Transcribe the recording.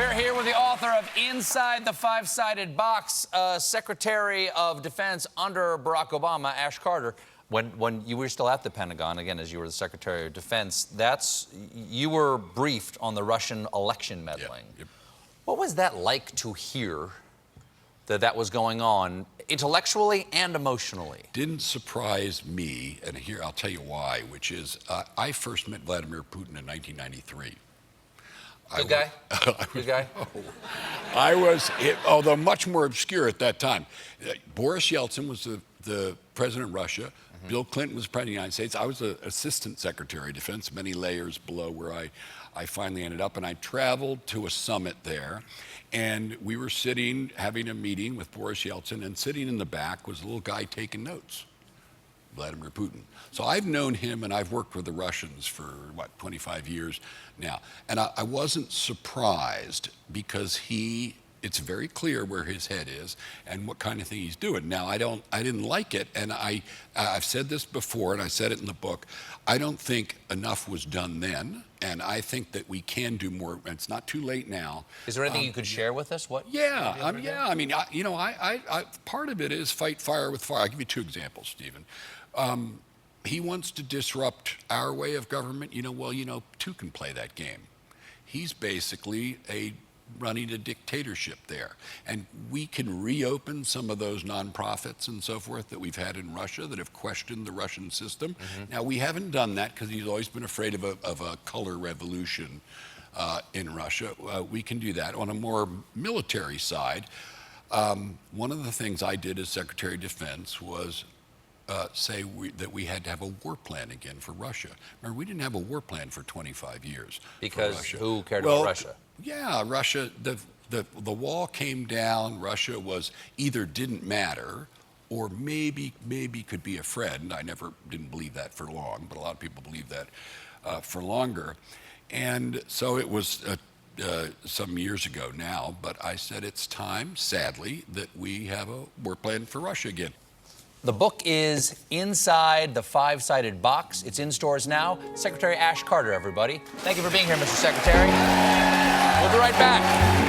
are here with the author of Inside the Five-Sided Box, Secretary of Defense under Barack Obama, Ash Carter. When you were still at the Pentagon, again, as you were the Secretary of Defense, you were briefed on the Russian election meddling. Yep. What was that like to hear that was going on, intellectually and emotionally? Didn't surprise me, and here I'll tell you why, which is I first met Vladimir Putin in 1993. Good guy? Good guy? I was, although much more obscure at that time. Boris Yeltsin was the president of Russia. Mm-hmm. Bill Clinton was president of the United States. I was the assistant secretary of defense, many layers below where I finally ended up. And I traveled to a summit there. And we were sitting, having a meeting with Boris Yeltsin, and sitting in the back was a little guy taking notes, Vladimir Putin. So I've known him, and I've worked with the Russians for, 25 years now. And I wasn't surprised because it's very clear where his head is and what kind of thing he's doing. Now, I didn't like it, and I've said this before, and I said it in the book. I don't think enough was done then, and I think that we can do more. It's not too late now. Is there anything you could share with us? What? Yeah, I mean, part of it is fight fire with fire. I'll give you two examples, Stephen. He wants to disrupt our way of government. Two can play that game. He's basically running a dictatorship there. And we can reopen some of those nonprofits and so forth that we've had in Russia that have questioned the Russian system. Mm-hmm. Now, we haven't done that because he's always been afraid of a color revolution in Russia. We can do that. On a more military side, one of the things I did as Secretary of Defense was say that we had to have a war plan again for Russia. Remember, we didn't have a war plan for 25 years. Because for Russia. Who cared about Russia? Yeah, Russia, the wall came down. Russia was either didn't matter or maybe could be a friend. I didn't believe that for long, but a lot of people believe that for longer. And so it was some years ago now, but I said it's time, sadly, that we have a war plan for Russia again. The book is Inside the Five-Sided Box. It's in stores now. Secretary Ash Carter, everybody. Thank you for being here, Mr. Secretary. We'll be right back.